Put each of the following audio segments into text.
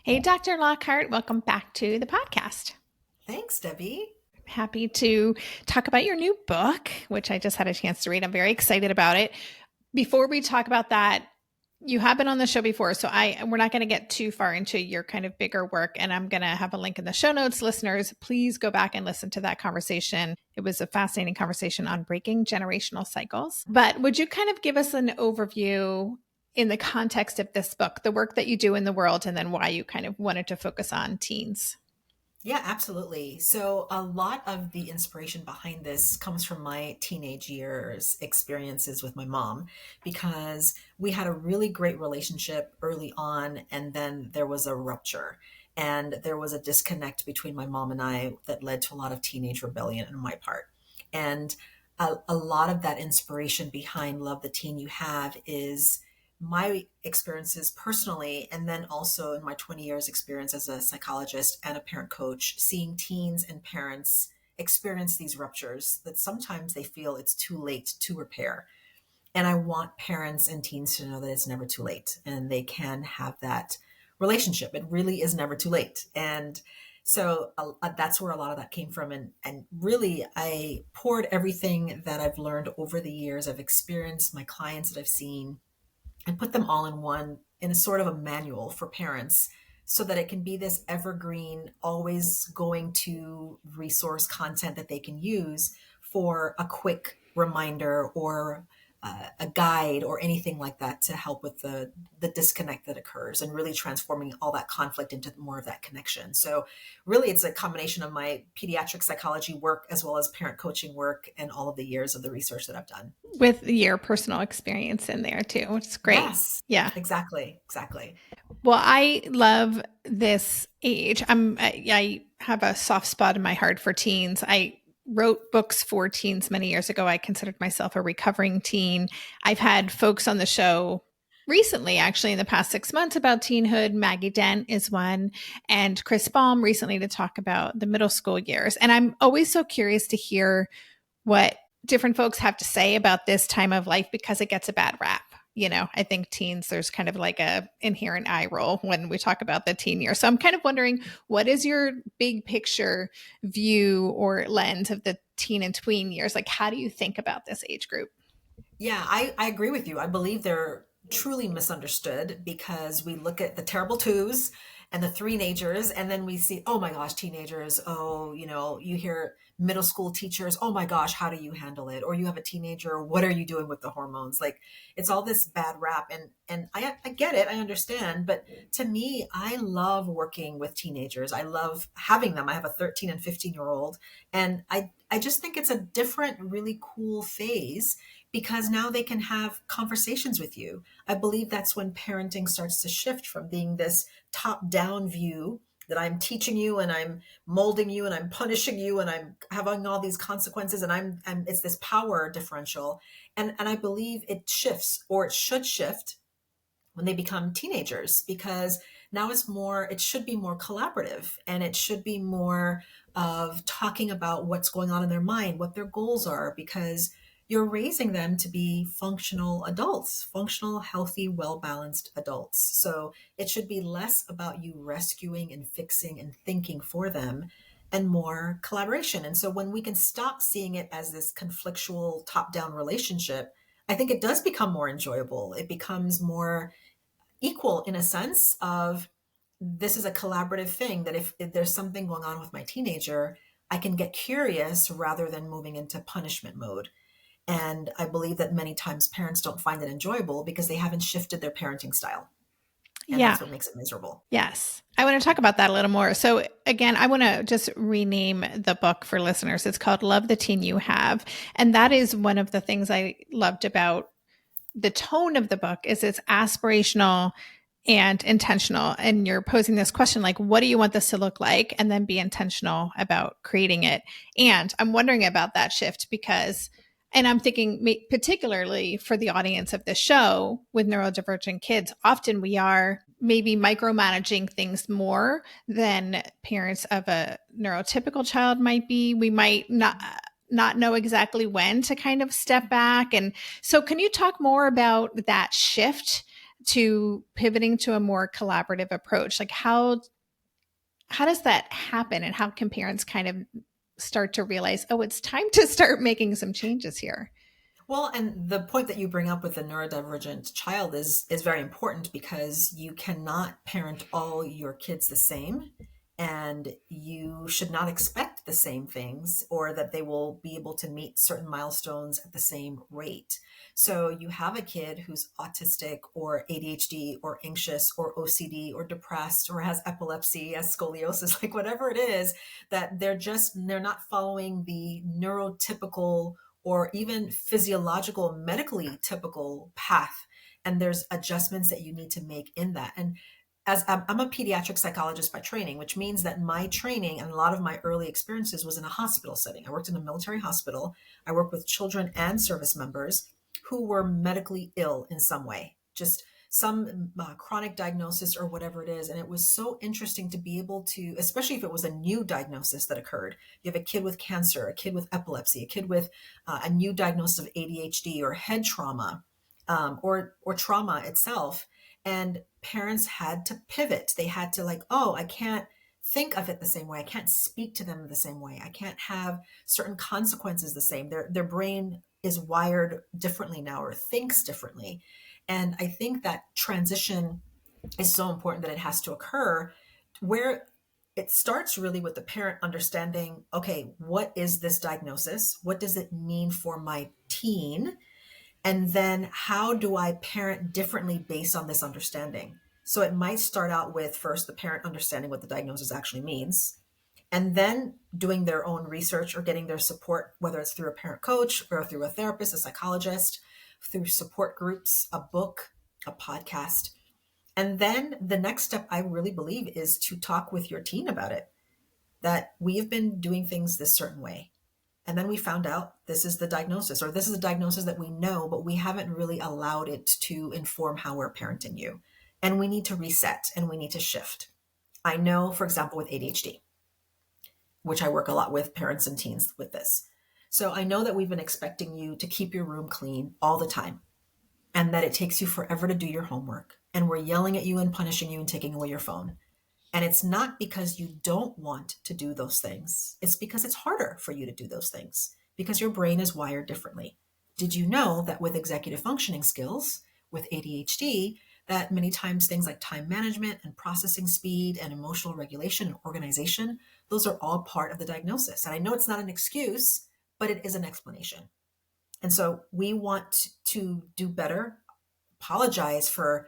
Hey, Dr. Lockhart, welcome back to the podcast. Thanks, Debbie. Happy to talk about your new book, which I just had a chance to read. I'm very excited about it. Before we talk about that, you have been on the show before, so we're not going to get too far into your kind of bigger work, and I'm going to have a link in the show notes. Listeners, please go back and listen to that conversation. It was a fascinating conversation on breaking generational cycles. But would you kind of give us an overview in the context of this book, the work that you do in the world, and then why you kind of wanted to focus on teens? Yeah, absolutely. So, a lot of the inspiration behind this comes from my teenage years experiences with my mom because we had a really great relationship early on, and then there was a rupture. And there was a disconnect between my mom and I that led to a lot of teenage rebellion on my part. And a lot of that inspiration behind Love the Teen You Have is my experiences personally, and then also in my 20 years experience as a psychologist and a parent coach, seeing teens and parents experience these ruptures that sometimes they feel it's too late to repair. And I want parents and teens to know that it's never too late and they can have that relationship. It really is never too late. And so that's where a lot of that came from. And really, I poured everything that I've learned over the years. I've experienced my clients that I've seen and put them all in one, in a sort of a manual for parents, so that it can be this evergreen, always going to resource content that they can use for a quick reminder or a guide or anything like that to help with the disconnect that occurs and really transforming all that conflict into more of that connection. So really it's a combination of my pediatric psychology work as well as parent coaching work and all of the years of the research that I've done. With your personal experience in there too, which is great. Yes, Yeah. exactly. Well, I love this age. I have a soft spot in my heart for teens. I wrote books for teens many years ago. I considered myself a recovering teen. I've had folks on the show recently, actually in the past 6 months, about teenhood. Maggie Dent is one, and Chris Baum recently to talk about the middle school years. And I'm always so curious to hear what different folks have to say about this time of life because it gets a bad rap. I think teens, there's kind of like a inherent eye roll when we talk about the teen year. So I'm kind of wondering, what is your big picture view or lens of the teen and tween years? Like, how do you think about this age group? Yeah, I agree with you. I believe they're truly misunderstood because we look at the terrible twos and the three-nagers, and then we see, oh my gosh, teenagers. Oh, you hear middle school teachers, oh my gosh, how do you handle it? Or you have a teenager, what are you doing with the hormones? Like it's all this bad rap. And I get it, I understand. But to me, I love working with teenagers. I love having them. I have a 13 and 15-year-old, and I just think it's a different, really cool phase because now they can have conversations with you. I believe that's when parenting starts to shift from being this top down view that I'm teaching you and I'm molding you and I'm punishing you and I'm having all these consequences and I'm it's this power differential. And I believe it shifts, or it should shift, when they become teenagers, because now it should be more collaborative, and it should be more of talking about what's going on in their mind, what their goals are, because you're raising them to be functional adults, functional, healthy, well-balanced adults. So it should be less about you rescuing and fixing and thinking for them and more collaboration. And so when we can stop seeing it as this conflictual top-down relationship, I think it does become more enjoyable. It becomes more equal in a sense of, this is a collaborative thing, that if there's something going on with my teenager, I can get curious rather than moving into punishment mode. And I believe that many times parents don't find it enjoyable because they haven't shifted their parenting style. And Yeah. that's what makes it miserable. Yes. I want to talk about that a little more. So, again, I want to just rename the book for listeners. It's called Love the Teen You Have. And that is one of the things I loved about the tone of the book is it's aspirational and intentional. And you're posing this question like, what do you want this to look like? And then be intentional about creating it. And I'm wondering about that shift because, and I'm thinking particularly for the audience of this show with neurodivergent kids, often we are maybe micromanaging things more than parents of a neurotypical child might be. We might not know exactly when to kind of step back. And so can you talk more about that shift to pivoting to a more collaborative approach? Like how does that happen, and how can parents kind of start to realize, oh, it's time to start making some changes here? Well, and the point that you bring up with the neurodivergent child is very important because you cannot parent all your kids the same, and you should not expect the same things or that they will be able to meet certain milestones at the same rate. So you have a kid who's autistic or ADHD or anxious or OCD or depressed or has epilepsy, has scoliosis, like whatever it is, that they're not following the neurotypical or even physiological, medically typical path. And there's adjustments that you need to make in that. And as I'm a pediatric psychologist by training, which means that my training and a lot of my early experiences was in a hospital setting. I worked in a military hospital. I worked with children and service members who were medically ill in some way, just some chronic diagnosis or whatever it is. And it was so interesting to be able to, especially if it was a new diagnosis that occurred. You have a kid with cancer, a kid with epilepsy, a kid with a new diagnosis of ADHD or head trauma, or trauma itself. And parents had to pivot. They had to like, oh, I can't think of it the same way. I can't speak to them the same way. I can't have certain consequences the same. Their brain is wired differently now or thinks differently. And I think that transition is so important that it has to occur where it starts really with the parent understanding, okay, what is this diagnosis? What does it mean for my teen? And then how do I parent differently based on this understanding? So it might start out with first the parent understanding what the diagnosis actually means, and then doing their own research or getting their support, whether it's through a parent coach or through a therapist, a psychologist, through support groups, a book, a podcast. And then the next step, I really believe, is to talk with your teen about it, that we have been doing things this certain way. And then we found out this is the diagnosis, or this is a diagnosis that we know, but we haven't really allowed it to inform how we're parenting you. And we need to reset and we need to shift. I know, for example, with ADHD, which I work a lot with parents and teens with this. So I know that we've been expecting you to keep your room clean all the time and that it takes you forever to do your homework. And we're yelling at you and punishing you and taking away your phone. And it's not because you don't want to do those things. It's because it's harder for you to do those things because your brain is wired differently. Did you know that with executive functioning skills, with ADHD, that many times things like time management and processing speed and emotional regulation and organization, those are all part of the diagnosis. And I know it's not an excuse, but it is an explanation. And so we want to do better, apologize for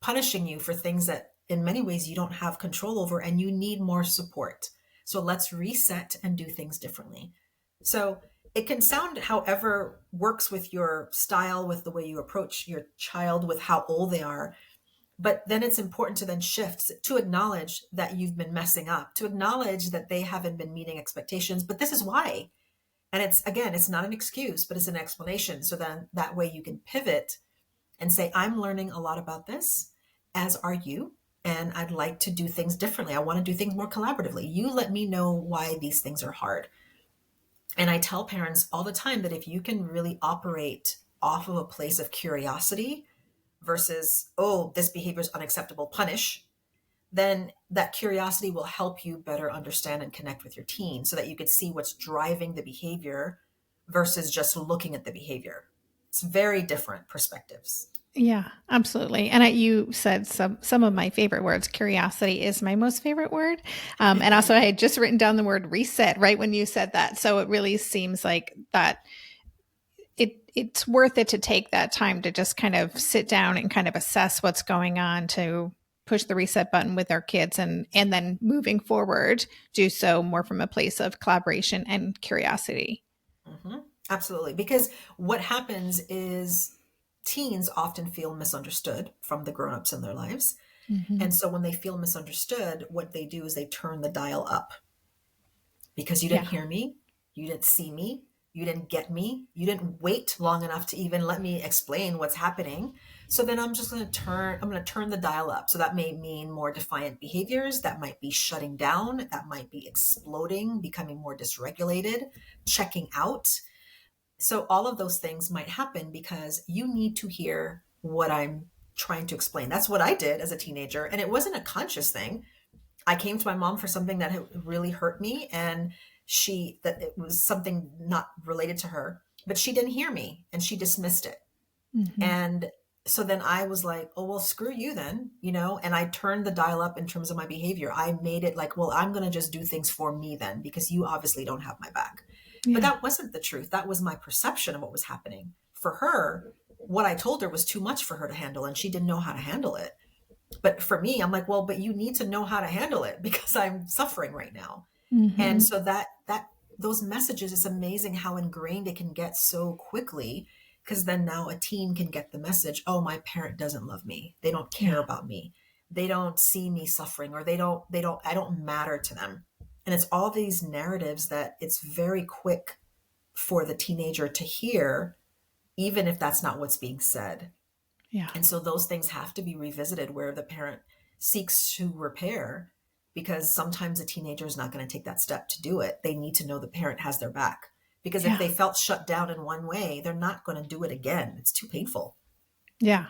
punishing you for things that in many ways you don't have control over and you need more support. So let's reset and do things differently. So it can sound however works with your style, with the way you approach your child, with how old they are. But then it's important to then shift to acknowledge that you've been messing up, to acknowledge that they haven't been meeting expectations, but this is why. And it's, again, it's not an excuse, but it's an explanation. So then that way you can pivot and say, I'm learning a lot about this, as are you. And I'd like to do things differently. I want to do things more collaboratively. You let me know why these things are hard. And I tell parents all the time that if you can really operate off of a place of curiosity versus, oh, this behavior is unacceptable, punish, then that curiosity will help you better understand and connect with your teen so that you could see what's driving the behavior versus just looking at the behavior. It's very different perspectives. Yeah, absolutely. And you said some of my favorite words. Curiosity is my most favorite word. And also, I had just written down the word reset right when you said that. So it really seems like that it's worth it to take that time to just kind of sit down and kind of assess what's going on, to push the reset button with our kids, and then moving forward, do so more from a place of collaboration and curiosity. Mm-hmm. Absolutely. Because what happens is teens often feel misunderstood from the grown-ups in their lives. Mm-hmm. And so when they feel misunderstood, what they do is they turn the dial up because you didn't Yeah. hear me, you didn't see me, you didn't get me, you didn't wait long enough to even let me explain what's happening. So then I'm going to turn the dial up. So that may mean more defiant behaviors, that might be shutting down, that might be exploding, becoming more dysregulated, checking out. So all of those things might happen because you need to hear what I'm trying to explain. That's what I did as a teenager. And it wasn't a conscious thing. I came to my mom for something that had really hurt me, and that it was something not related to her, but she didn't hear me and she dismissed it. Mhm. And so then I was like, oh, well, screw you then, and I turned the dial up in terms of my behavior. I made it like, well, I'm going to just do things for me then, because you obviously don't have my back. But Yeah. that wasn't the truth. That was my perception of what was happening. For her, what I told her was too much for her to handle, and she didn't know how to handle it. But for me, I'm like, well, but you need to know how to handle it because I'm suffering right now. And Mhm. so that those messages, it's amazing how ingrained it can get so quickly, because then now a teen can get the message, oh, my parent doesn't love me. They don't care Yeah. about me. They don't see me suffering, or I don't matter to them. And it's all these narratives that it's very quick for the teenager to hear, even if that's not what's being said. Yeah. And so those things have to be revisited, where the parent seeks to repair, because sometimes a teenager is not going to take that step to do it. They need to know the parent has their back. Because if Yeah. they felt shut down in one way, they're not going to do it again. It's too painful. Yeah.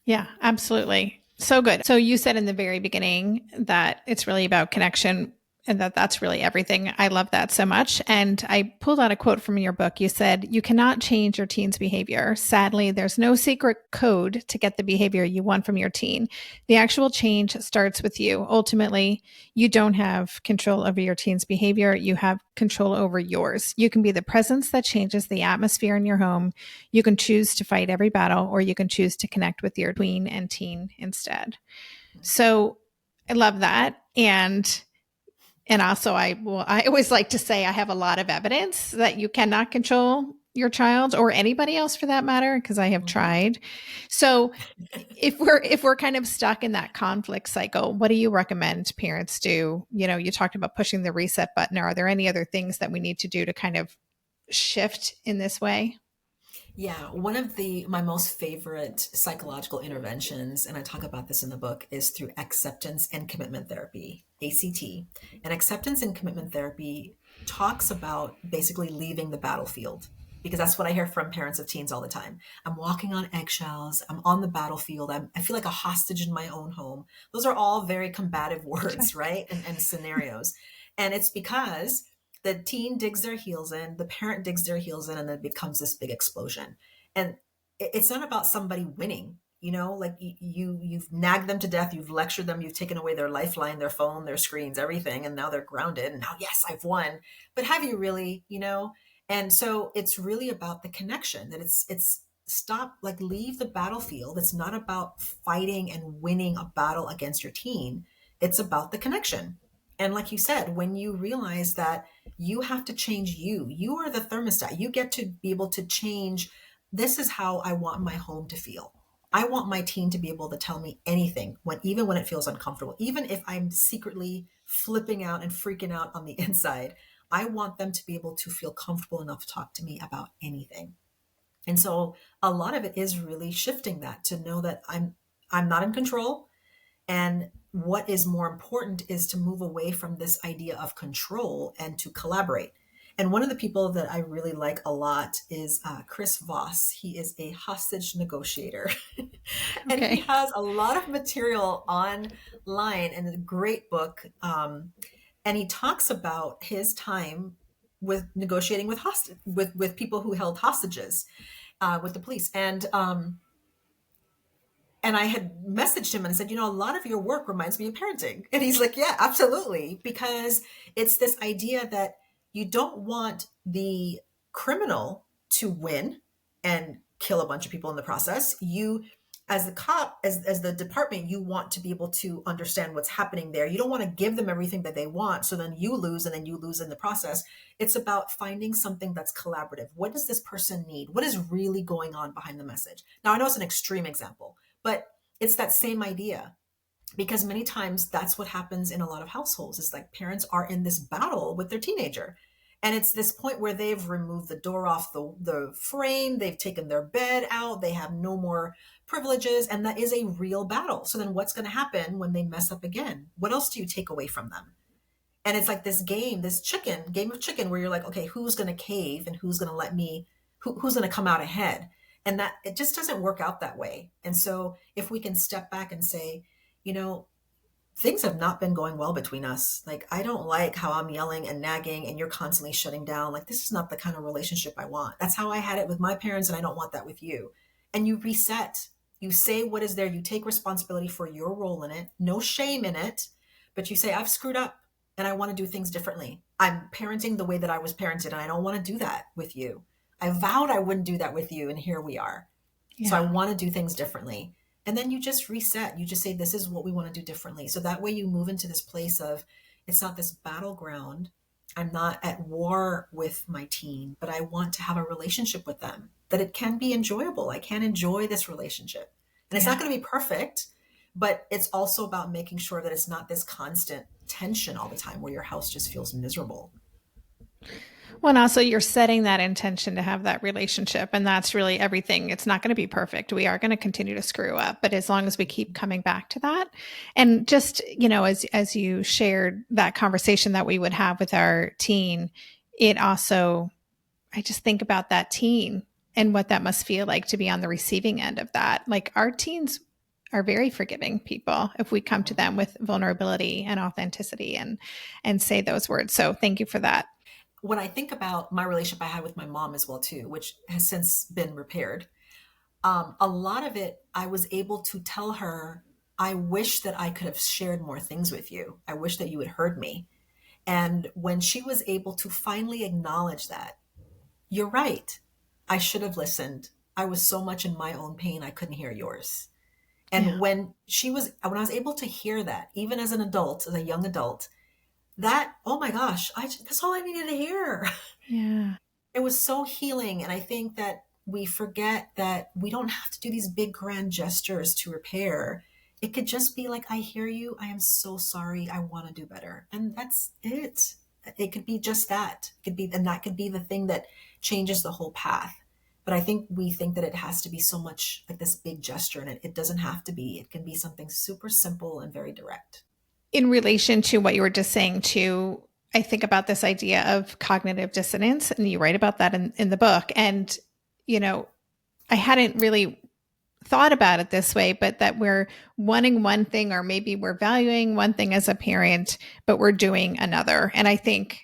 Yeah, absolutely. So good. So you said in the very beginning that it's really about connection and that that's really everything. I love that so much. And I pulled out a quote from your book. You said, "You cannot change your teen's behavior. Sadly, there's no secret code to get the behavior you want from your teen. The actual change starts with you. Ultimately, you don't have control over your teen's behavior. You have control over yours. You can be the presence that changes the atmosphere in your home. You can choose to fight every battle, or you can choose to connect with your tween and teen instead." So I love that. And also I always like to say I have a lot of evidence that you cannot control your child or anybody else for that matter, because I have Mhm. tried. So if we're kind of stuck in that conflict cycle, what do you recommend parents do? You talked about pushing the reset button. Are there any other things that we need to do to kind of shift in this way? Yeah, one of my most favorite psychological interventions, and I talk about this in the book, is through acceptance and commitment therapy, ACT. And acceptance and commitment therapy talks about basically leaving the battlefield, because that's what I hear from parents of teens all the time. I'm walking on eggshells. I'm on the battlefield. I feel like a hostage in my own home. Those are all very combative words, Check. right? And scenarios. And it's because the teen digs their heels in, the parent digs their heels in, and then it becomes this big explosion. And it's not about somebody winning, like you've nagged them to death, you've lectured them, you've taken away their lifeline, their phone, their screens, everything, and now they're grounded. And now, yes, I've won. But have you really, And so it's really about the connection, that it's stop, like, leave the battlefield. It's not about fighting and winning a battle against your teen. It's about the connection. And like you said, when you realize that you have to change you are the thermostat. You get to be able to change. This is how I want my home to feel. I want my teen to be able to tell me anything, even when it feels uncomfortable, even if I'm secretly flipping out and freaking out on the inside. I want them to be able to feel comfortable enough to talk to me about anything. And so a lot of it is really shifting that, to know that I'm not in control. And what is more important is to move away from this idea of control and to collaborate. And one of the people that I really like a lot is Chris Voss. He is a hostage negotiator. And he Okay. has a lot of material online and a great book. And he talks about his time with negotiating with with people who held hostages with the police. And I had messaged him and said, a lot of your work reminds me of parenting. And he's like, yeah, absolutely. Because it's this idea that you don't want the criminal to win and kill a bunch of people in the process. You, as the cop, as the department, you want to be able to understand what's happening there. You don't want to give them everything that they want. So then you lose, and then you lose in the process. It's about finding something that's collaborative. What does this person need? What is really going on behind the message? Now, I know it's an extreme example, but it's that same idea, because many times that's what happens in a lot of households. Is like parents are in this battle with their teenager. And it's this point where they've removed the door off the frame, they've taken their bed out, they have no more privileges, and that is a real battle. So then what's going to happen when they mess up again? What else do you take away from them? And it's like this game of chicken, where you're like, okay, who's going to cave and who's going to who's going to come out ahead? And that it just doesn't work out that way. And so if we can step back and say, you know, things have not been going well between us. Like, I don't like how I'm yelling and nagging and you're constantly shutting down. Like, this is not the kind of relationship I want. That's how I had it with my parents, and I don't want that with you. And you reset. You say what is there. You take responsibility for your role in it. No shame in it. But you say, I've screwed up and I want to do things differently. I'm parenting the way that I was parented, and I don't want to do that with you. I vowed I wouldn't do that with you, and here we are. So I Yeah. want to do things differently. And then you just reset. You just say, this is what we want to do differently. So that way you move into this place of, it's not this battleground. I'm not at war with my teen, but I want to have a relationship with them, that it can be enjoyable. I can enjoy this relationship. And it's not Yeah. going to be perfect, but it's also about making sure that it's not this constant tension all the time where your house just feels miserable. Well, and also you're setting that intention to have that relationship. And that's really everything. It's not going to be perfect. We are going to continue to screw up. But as long as we keep coming back to that, and just, as you shared that conversation that we would have with our teen, it also, I just think about that teen and what that must feel like to be on the receiving end of that. Like, our teens are very forgiving people if we come to them with vulnerability and authenticity and say those words. So thank you for that. When I think about my relationship I had with my mom as well too, which has since been repaired, a lot of it, I was able to tell her, I wish that I could have shared more things with you. I wish that you had heard me. And when she was able to finally acknowledge that, you're right, I should have listened. I was so much in my own pain, I couldn't hear yours. And Yeah. when I was able to hear that, even as an adult, as a young adult, that, oh my gosh, that's all I needed to hear. Yeah. It was so healing. And I think that we forget that we don't have to do these big grand gestures to repair. It could just be like, I hear you. I am so sorry. I want to do better. And that's it. It could be just that. It could be, and that could be the thing that changes the whole path. But I think we think that it has to be so much like this big gesture, and it doesn't have to be. It can be something super simple and very direct. In relation to what you were just saying, too, I think about this idea of cognitive dissonance, and you write about that in the book. And, you know, I hadn't really thought about it this way, but that we're wanting one thing, or maybe we're valuing one thing as a parent, but we're doing another. And I think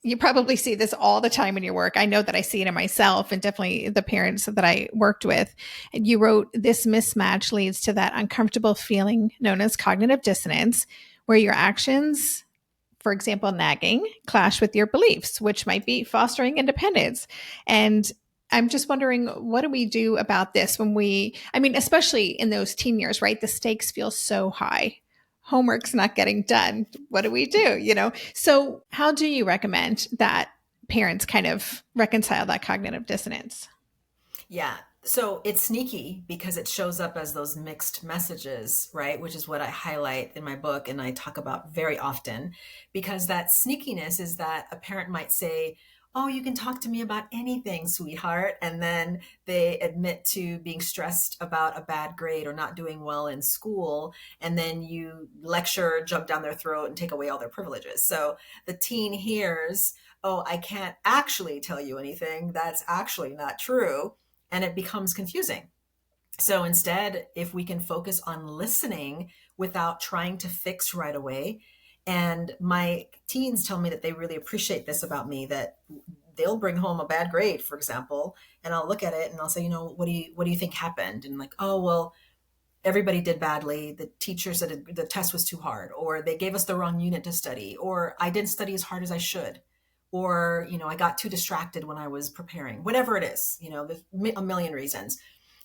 you probably see this all the time in your work. I know that I see it in myself and definitely the parents that I worked with. And you wrote, this mismatch leads to that uncomfortable feeling known as cognitive dissonance, where your actions, for example, nagging, clash with your beliefs, which might be fostering independence. And I'm just wondering, what do we do about this when especially in those teen years, right? The stakes feel so high. Homework's not getting done. What do we do? So how do you recommend that parents kind of reconcile that cognitive dissonance? Yeah. So it's sneaky because it shows up as those mixed messages, right? Which is what I highlight in my book and I talk about very often, because that sneakiness is that a parent might say, oh, you can talk to me about anything, sweetheart. And then they admit to being stressed about a bad grade or not doing well in school. And then you lecture, jump down their throat, and take away all their privileges. So the teen hears, oh, I can't actually tell you anything. That's actually not true, and it becomes confusing. So instead, if we can focus on listening without trying to fix right away, and my teens tell me that they really appreciate this about me, that they'll bring home a bad grade, for example, and I'll look at it and I'll say, what do you think happened? And like, oh, well, everybody did badly. The teacher said the test was too hard, or they gave us the wrong unit to study, or I didn't study as hard as I should, or, I got too distracted when I was preparing, whatever it is, there's a million reasons.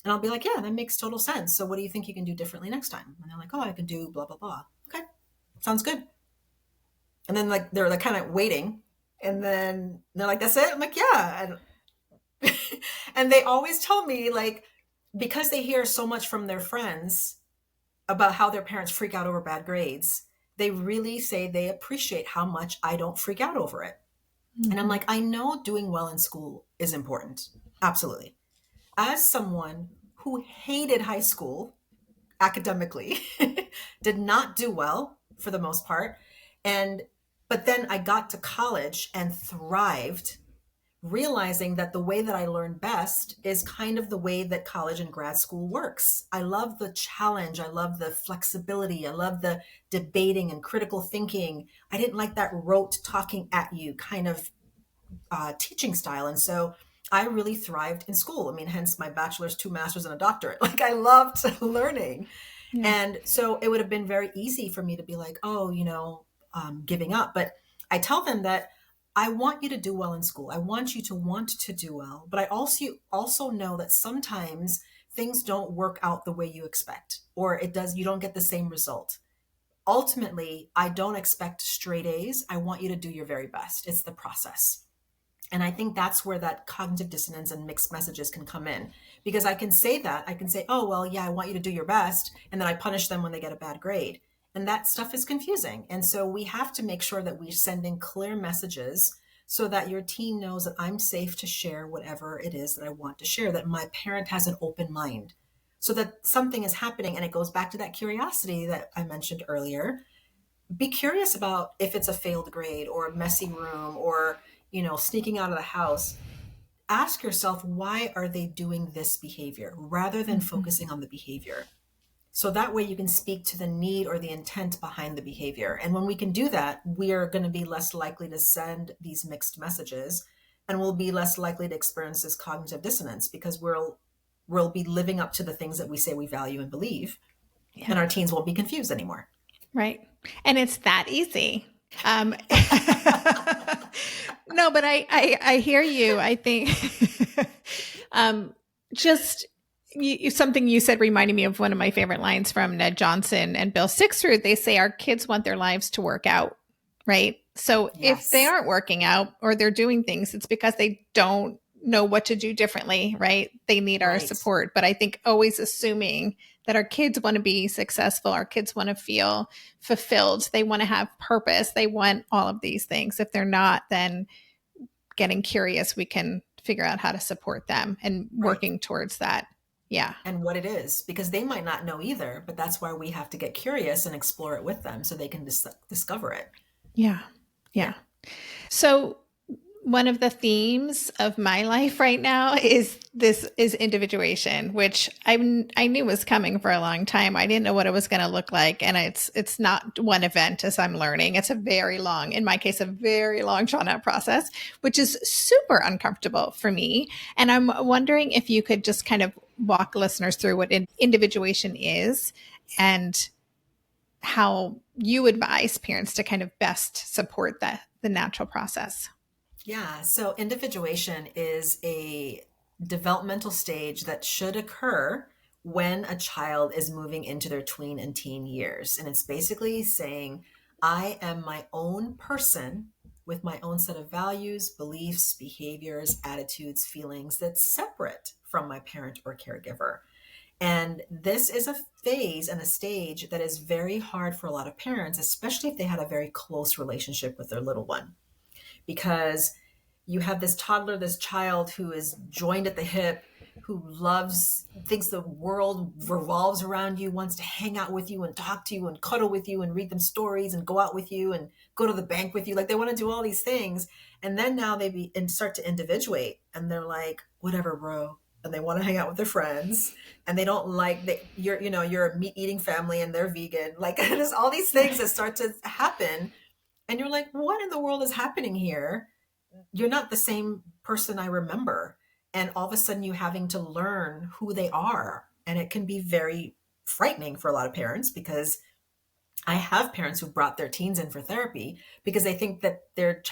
And I'll be like, yeah, that makes total sense. So what do you think you can do differently next time? And they're like, oh, I can do blah, blah, blah. Okay, sounds good. And then like, they're like kind of waiting. And then they're like, that's it. I'm like, yeah. And, and they always tell me, like, because they hear so much from their friends about how their parents freak out over bad grades, they really say they appreciate how much I don't freak out over it. And I'm Mm-hmm. like, I know doing well in school is important. Absolutely. As someone who hated high school academically, did not do well for the most part, but then I got to college and thrived, realizing that the way that I learn best is kind of the way that college and grad school works. I love the challenge. I love the flexibility. I love the debating and critical thinking. I didn't like that rote talking at you kind of teaching style. And so I really thrived in school. I mean, hence my bachelor's, 2 masters, and a doctorate. Like I loved learning. Yeah. And so it would have been very easy for me to be like, oh, giving up. But I tell them that I want you to do well in school. I want you to want to do well. But I also know that sometimes things don't work out the way you expect, or you don't get the same result. Ultimately, I don't expect straight A's. I want you to do your very best. It's the process. And I think that's where that cognitive dissonance and mixed messages can come in. Because I can say that, I can say, oh, well, yeah, I want you to do your best. And then I punish them when they get a bad grade. And that stuff is confusing. And so we have to make sure that we send in clear messages so that your teen knows that I'm safe to share whatever it is that I want to share, that my parent has an open mind, so that something is happening. And it goes back to that curiosity that I mentioned earlier. Be curious about if it's a failed grade or a messy room or sneaking out of the house. Ask yourself, why are they doing this behavior, rather than Mhm. focusing on the behavior. So that way you can speak to the need or the intent behind the behavior. And when we can do that, we are going to be less likely to send these mixed messages, and we'll be less likely to experience this cognitive dissonance, because we'll be living up to the things that we say we value and believe, Yeah. and our teens won't be confused anymore. Right. And it's that easy. Um, no, but I hear you. I think um, just something you said reminded me of one of my favorite lines from Ned Johnson and Bill Sixrud. They say our kids want their lives to work out, right? So if they Yes. aren't working out or they're doing things, it's because they don't know what to do differently, right? They need our Right. support. But I think always assuming that our kids want to be successful, our kids want to feel fulfilled, they want to have purpose, they want all of these things. If they're not, then getting curious, we can figure out how to support them and Right. working towards that. Yeah. And what it is, because they might not know either, but that's why we have to get curious and explore it with them so they can discover it. Yeah. Yeah. Yeah. So one of the themes of my life right now is individuation, which I knew was coming for a long time. I didn't know what it was going to look like, and it's not one event as I'm learning. It's a very long, in my case, a very long drawn out process, which is super uncomfortable for me. And I'm wondering if you could just kind of walk listeners through what individuation is and how you advise parents to kind of best support the natural process. Yeah. So individuation is a developmental stage that should occur when a child is moving into their tween and teen years. And it's basically saying, I am my own person with my own set of values, beliefs, behaviors, attitudes, feelings that's separate from my parent or caregiver. And this is a phase and a stage that is very hard for a lot of parents, especially if they had a very close relationship with their little one, because you have this toddler, this child who is joined at the hip, who thinks the world revolves around you, wants to hang out with you and talk to you and cuddle with you and read them stories and go out with you and go to the bank with you. Like they want to do all these things. And then now and start to individuate, and they're like, whatever, bro. And they want to hang out with their friends, and they don't like that you're a meat eating family and they're vegan. Like there's all these things that start to happen. And you're like, what in the world is happening here? You're not the same person I remember. And all of a sudden you having to learn who they are. And it can be very frightening for a lot of parents, because I have parents who brought their teens in for therapy because they think that their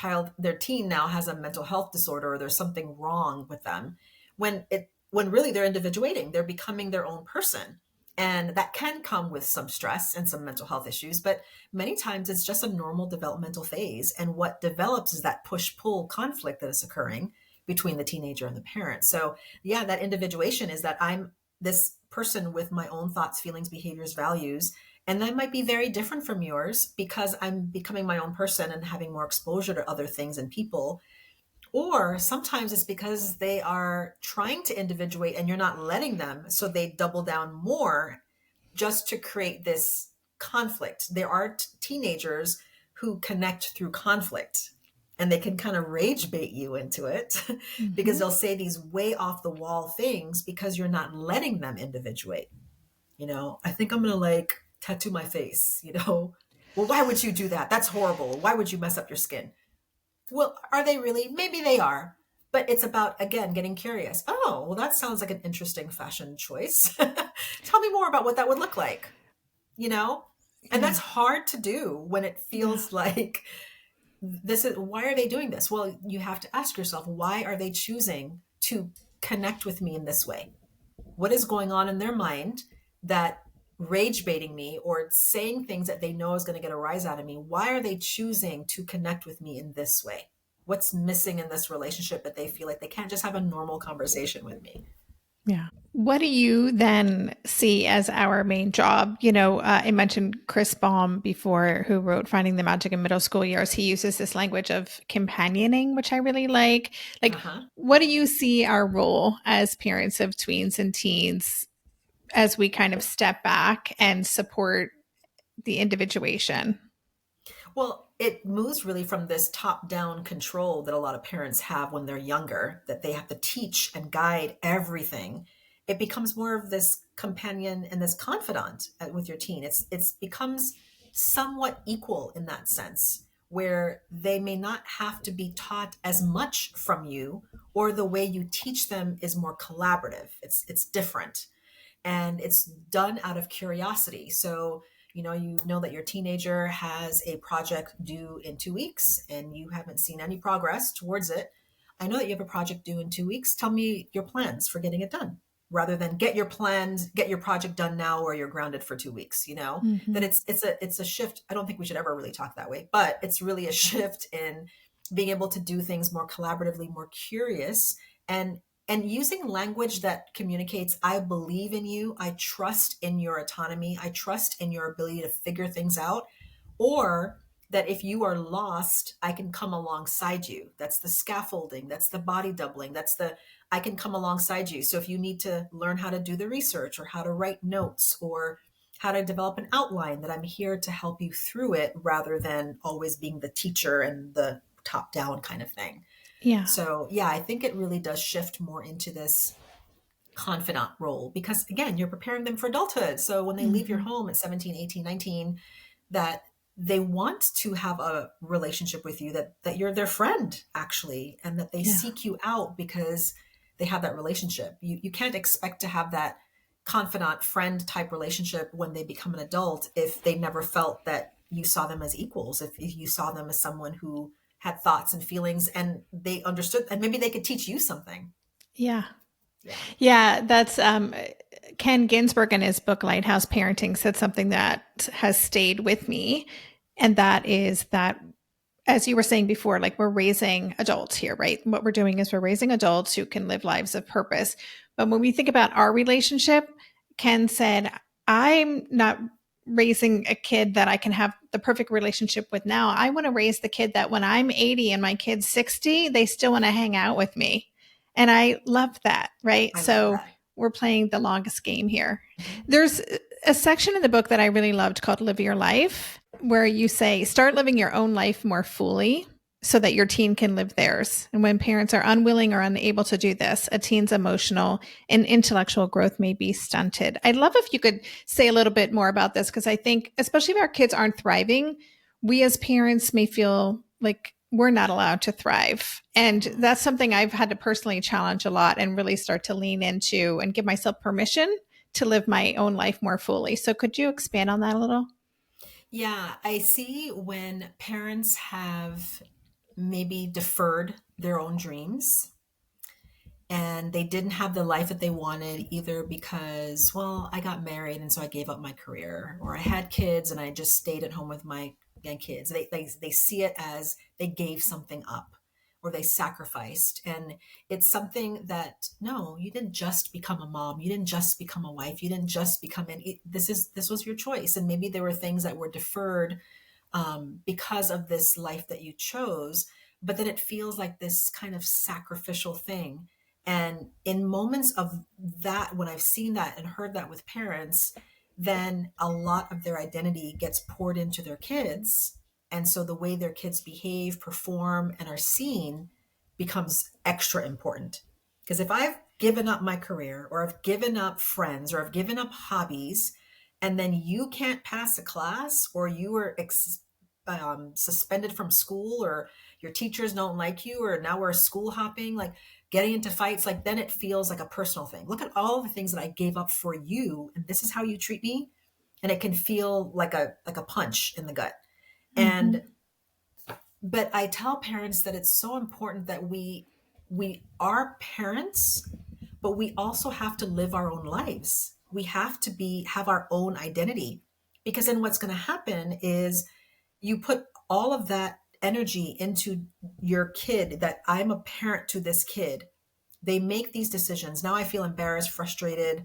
teen now has a mental health disorder, or there's something wrong with them, when really they're individuating, they're becoming their own person. And that can come with some stress and some mental health issues, but many times it's just a normal developmental phase. And what develops is that push-pull conflict that is occurring between the teenager and the parent. So yeah, that individuation is that I'm this person with my own thoughts, feelings, behaviors, values, and that might be very different from yours because I'm becoming my own person and having more exposure to other things and people. Or sometimes it's because they are trying to individuate and you're not letting them. So they double down more just to create this conflict. There are teenagers who connect through conflict. and they can kind of rage bait you into it because Mhm. they'll say these way off the wall things because you're not letting them individuate. I think I'm going to like tattoo my face, Well, why would you do that? That's horrible. Why would you mess up your skin? Well, are they really? Maybe they are. But it's about, again, getting curious. Oh, well, that sounds like an interesting fashion choice. Tell me more about what that would look like, you know? And Yeah. that's hard to do when it Yeah. feels like why are they doing this? Well, you have to ask yourself, why are they choosing to connect with me in this way? What is going on in their mind that rage baiting me or saying things that they know is going to get a rise out of me? Why are they choosing to connect with me in this way? What's missing in this relationship that they feel like they can't just have a normal conversation with me? Yeah. What do you then see as our main job? I mentioned Chris Baum before, who wrote Finding the Magic in Middle School Years. He uses this language of companioning, which I really like. Like, Uh-huh. what do you see our role as parents of tweens and teens as we kind of step back and support the individuation? Well, it moves really from this top down control that a lot of parents have when they're younger, that they have to teach and guide everything. It becomes more of this companion and this confidant with your teen. It's becomes somewhat equal in that sense, where they may not have to be taught as much from you, or the way you teach them is more collaborative. It's different, and it's done out of curiosity. So, you know that your teenager has a project due in 2 weeks and you haven't seen any progress towards it. I know that you have a project due in 2 weeks. Tell me your plans for getting it done, rather than get your project done now or you're grounded for 2 weeks. That Mm-hmm. it's a shift. I don't think we should ever really talk that way, but it's really a shift in being able to do things more collaboratively, more curious, and using language that communicates, I believe in you, I trust in your autonomy, I trust in your ability to figure things out, or that if you are lost, I can come alongside you. That's the scaffolding, that's the body doubling, I can come alongside you. So if you need to learn how to do the research or how to write notes or how to develop an outline, that I'm here to help you through it, rather than always being the teacher and the top down kind of thing. Yeah. So, yeah, I think it really does shift more into this confidant role because, again, you're preparing them for adulthood. So when they leave your Mm-hmm. home at 17, 18, 19, that they want to have a relationship with you, that you're their friend, actually, and that they Yeah. seek you out because they have that relationship. You can't expect to have that confidant friend type relationship when they become an adult if they never felt that you saw them as equals, if you saw them as someone who had thoughts and feelings and they understood, and maybe they could teach you something. Yeah. Yeah. Yeah, that's Ken Ginsberg in his book Lighthouse Parenting said something that has stayed with me. And that is that, as you were saying before, like we're raising adults here, right? What we're doing is we're raising adults who can live lives of purpose. But when we think about our relationship, Ken said, I'm not raising a kid that I can have the perfect relationship with now. I want to raise the kid that when I'm 80 and my kid's 60, they still want to hang out with me. And I love that, right? I love So that. we're playing the longest game here. Mhm. There's a section in the book that I really loved called Live Your Life, where you say, start living your own life more fully so that your teen can live theirs. And when parents are unwilling or unable to do this, a teen's emotional and intellectual growth may be stunted. I'd love if you could say a little bit more about this, because I think, especially if our kids aren't thriving, we as parents may feel like we're not allowed to thrive. And Mhm. that's something I've had to personally challenge a lot and really start to lean into and give myself permission to live my own life more fully. So could you expand on that a little? Yeah, I see when parents have maybe deferred their own dreams and they didn't have the life that they wanted, either because, well, I got married and so I gave up my career, or I had kids and I just stayed at home with my kids. They see it as they gave something up or they sacrificed. And it's something that, no, you didn't just become a mom. You didn't just become a wife. You didn't just become this was your choice. And maybe there were things that were deferred because of this life that you chose, but then it feels like this kind of sacrificial thing. And in moments of that, when I've seen that and heard that with parents, then a lot of their identity gets poured into their kids. And so the way their kids behave, perform, and are seen becomes extra important. Because if I've given up my career, or I've given up friends, or I've given up hobbies, and then you can't pass a class, or you were suspended from school, or your teachers don't like you, or now we're school hopping, like getting into fights, like then it feels like a personal thing. Look at all the things that I gave up for you, and this is how you treat me. And it can feel like a punch in the gut. Mm-hmm. And but I tell parents that it's so important that we are parents, but we also have to live our own lives. We have to have our own identity, because then what's going to happen is you put all of that energy into your kid, that I'm a parent to this kid. They make these decisions. Now I feel embarrassed, frustrated,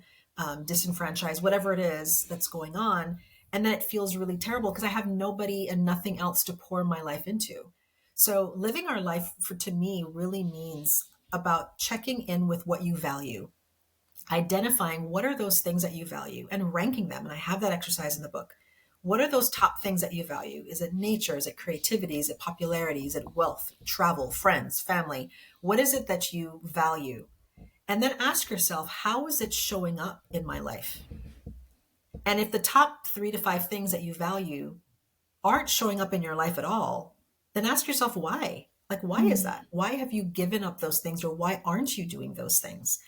disenfranchised, whatever it is that's going on. And then it feels really terrible because I have nobody and nothing else to pour my life into. So living our life, to me, really means about checking in with what you value, identifying what are those things that you value and ranking them. And I have that exercise in the book. What are those top things that you value? Is it nature? Is it creativity? Is it popularity? Is it wealth, travel, friends, family? What is it that you value? And then ask yourself, how is it showing up in my life? And if the top 3 to 5 things that you value aren't showing up in your life at all, then ask yourself why. Like, why is Mm. that? Why have you given up those things, or why aren't you doing those things?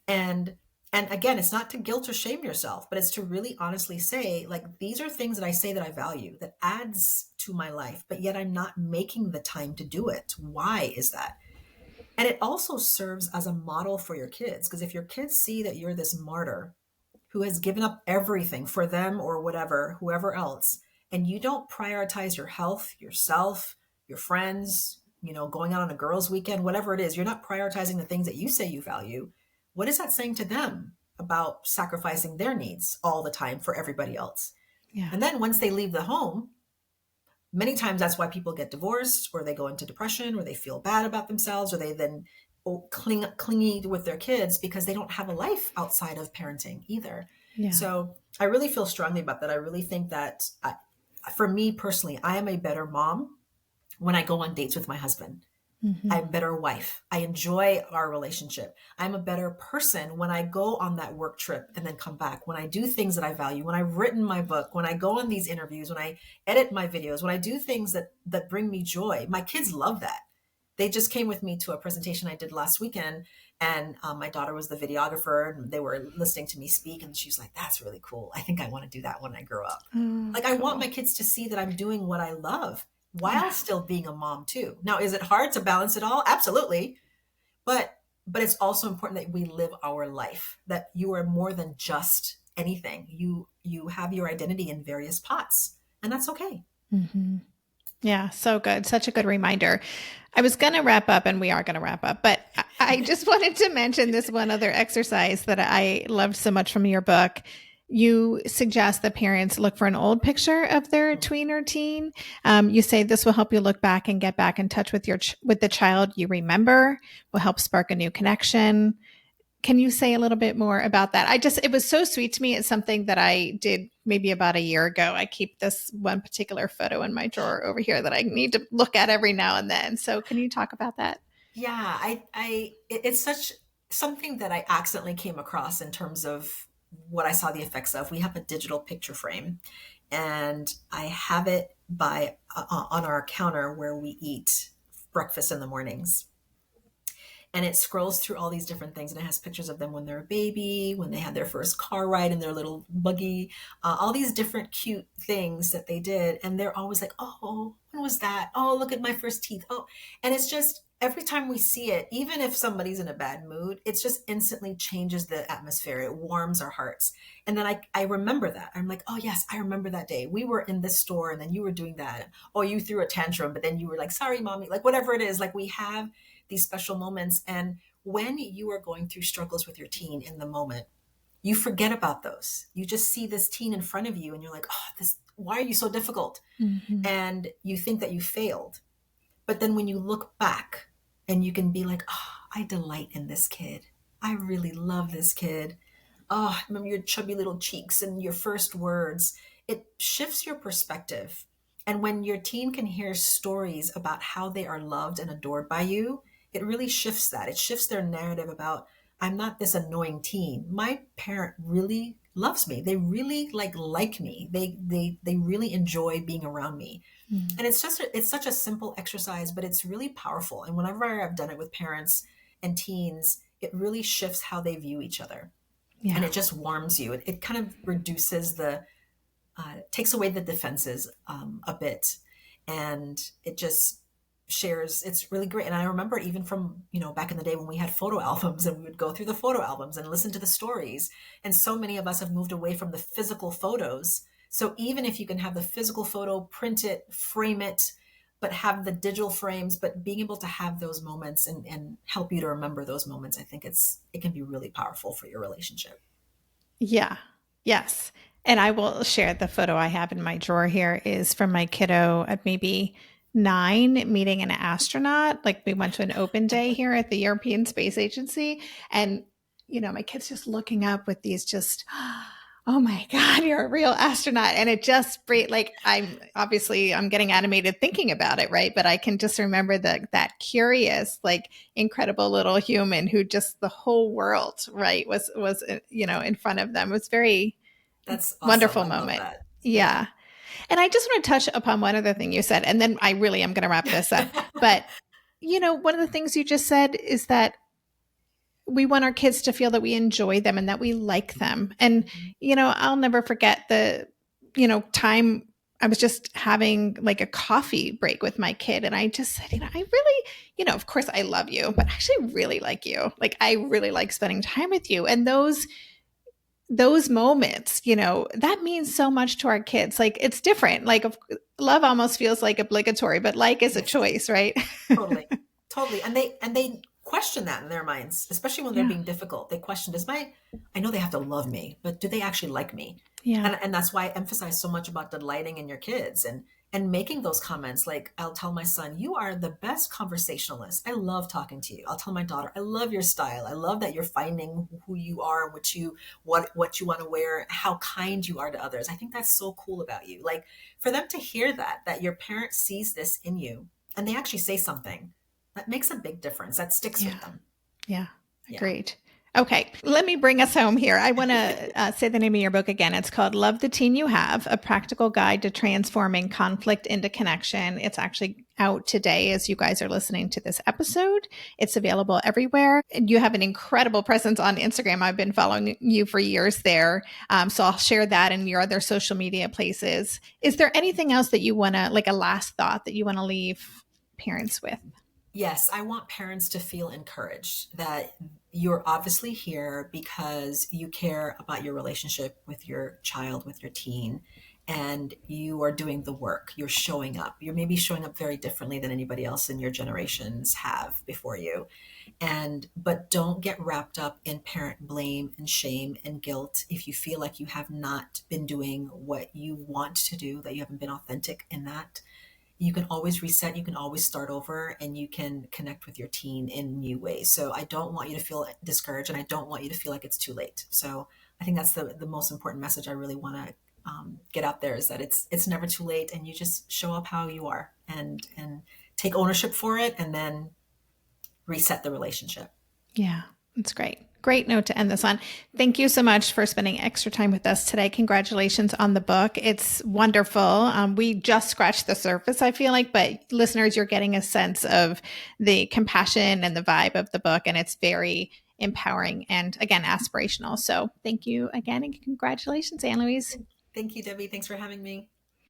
And and again, it's not to guilt or shame yourself, but it's to really honestly say, like, these are things that I say that I value, that adds to my life, but yet I'm not making the time to do it. Why is that? And it also serves as a model for your kids, because if your kids see that you're this martyr who has given up everything for them or whatever, whoever else, and you don't prioritize your health, yourself, your friends, going out on a girls' weekend, whatever it is, you're not prioritizing the things that you say you value. What is that saying to them about sacrificing their needs all the time for everybody else? Yeah. And then once they leave the home, many times that's why people get divorced, or they go into depression, or they feel bad about themselves, or they then clingy with their kids because they don't have a life outside of parenting either. Yeah. So I really feel strongly about that. I really think that for me personally, I am a better mom when I go on dates with my husband. Mm-hmm. I'm a better wife. I enjoy our relationship. I'm a better person when I go on that work trip and then come back, when I do things that I value, when I've written my book, when I go on these interviews, when I edit my videos, when I do things that bring me joy. My kids love that. They just came with me to a presentation I did last weekend, and my daughter was the videographer, and they were listening to me speak, and she's like, that's really cool. I think I want to do that when I grow up. Oh, Like, I want cool. my kids to see that I'm doing what I love while Yeah. still being a mom too. Now, is it hard to balance it all? Absolutely. But it's also important that we live our life, that you are more than just anything. You have your identity in various pots, and that's okay. Mm-hmm. Yeah, so good. Such a good reminder. I was going to wrap up, and we are going to wrap up, but I just wanted to mention this one other exercise that I loved so much from your book. You suggest that parents look for an old picture of their tween or teen. You say this will help you look back and get back in touch with with the child you remember. Will help spark a new connection. Can you say a little bit more about that? It was so sweet to me. It's something that I did maybe about a year ago. I keep this one particular photo in my drawer over here that I need to look at every now and then. So can you talk about that? Yeah, it's such something that I accidentally came across in terms of what I saw the effects of. We have a digital picture frame, and I have it by on our counter where we eat breakfast in the mornings. And it scrolls through all these different things, and it has pictures of them when they're a baby, when they had their first car ride in their little buggy, all these different cute things that they did. And they're always like, oh, when was that? Oh, look at my first teeth. Oh, and it's just every time we see it, even if somebody's in a bad mood, it's just instantly changes the atmosphere. It warms our hearts. And then I remember that. I'm like, oh yes, I remember that day. We were in this store and then you were doing that. Oh, you threw a tantrum, but then you were like, sorry, mommy, like whatever it is, like we have these special moments. And when you are going through struggles with your teen in the moment, you forget about those. You just see this teen in front of you and you're like, oh, why are you so difficult? Mm-hmm. And you think that you failed. But then when you look back and you can be like, oh, I delight in this kid. I really love this kid. Oh, I remember your chubby little cheeks and your first words. It shifts your perspective. And when your teen can hear stories about how they are loved and adored by you, it really shifts that. It shifts their narrative about, I'm not this annoying teen. My parent really loves me. They really like me. They really enjoy being around me. Mm. And it's such a simple exercise, but it's really powerful. And whenever I've done it with parents and teens, it really shifts how they view each other. And Yeah. it just warms you. It kind of reduces takes away the defenses a bit, and it just shares. It's really great. And I remember even from back in the day when we had photo albums, and we would go through the photo albums and listen to the stories. And so many of us have moved away from the physical photos. So even if you can have the physical photo, print it, frame it, but have the digital frames, but being able to have those moments and help you to remember those moments, I think it can be really powerful for your relationship. Yeah. Yes. And I will share the photo I have in my drawer here is from my kiddo at maybe 9 meeting an astronaut. Like we went to an open day here at the European Space Agency. And, my kid's just looking up with these just, oh my God, you're a real astronaut. And it just, like, I'm getting animated thinking about it, right? But I can just remember that curious, like incredible little human who just the whole world, right, was in front of them. It was very That's awesome. wonderful I love moment. that. Yeah. Yeah. And I just want to touch upon one other thing you said, and then I really am going to wrap this up. But, one of the things you just said is that we want our kids to feel that we enjoy them and that we like them. And, I'll never forget the, time I was just having like a coffee break with my kid. And I just said, I really, of course I love you, but I actually really like you. Like, I really like spending time with you. And those moments, that means so much to our kids. Like, it's different. Like, love almost feels like obligatory, but like is a Yes. choice, right? Totally. Totally. And they question that in their minds, especially when they're Yeah. being difficult. They question, I know they have to love me, but do they actually like me? Yeah. And that's why I emphasize so much about delighting in your kids and making those comments. Like, I'll tell my son, you are the best conversationalist. I love talking to you. I'll tell my daughter, I love your style. I love that you're finding who you are, what you want to wear, how kind you are to others. I think that's so cool about you. Like, for them to hear that your parent sees this in you and they actually say something, that makes a big difference. That sticks Yeah. with them. Yeah. Yeah. Agreed. Okay. Let me bring us home here. I want to say the name of your book again. It's called Love the Teen You Have, a practical guide to transforming conflict into connection. It's actually out today as you guys are listening to this episode. It's available everywhere. And you have an incredible presence on Instagram. I've been following you for years there. So I'll share that in your other social media places. Is there anything else that you want to, like a last thought that you want to leave parents with? Yes, I want parents to feel encouraged that you're obviously here because you care about your relationship with your child, with your teen, and you are doing the work. You're showing up. You're maybe showing up very differently than anybody else in your generations have before you. But don't get wrapped up in parent blame and shame and guilt if you feel like you have not been doing what you want to do, that you haven't been authentic in that. You can always reset, you can always start over, and you can connect with your teen in new ways. So I don't want you to feel discouraged, and I don't want you to feel like it's too late. So I think that's the most important message I really want to get out there, is that it's never too late, and you just show up how you are and take ownership for it, and then reset the relationship. Yeah, that's great. Great note to end this on. Thank you so much for spending extra time with us today. Congratulations on the book. It's wonderful. We just scratched the surface, I feel like, but listeners, you're getting a sense of the compassion and the vibe of the book, and it's very empowering and, again, aspirational. So thank you again, and congratulations, Ann-Louise. Thank you, Debbie. Thanks for having me.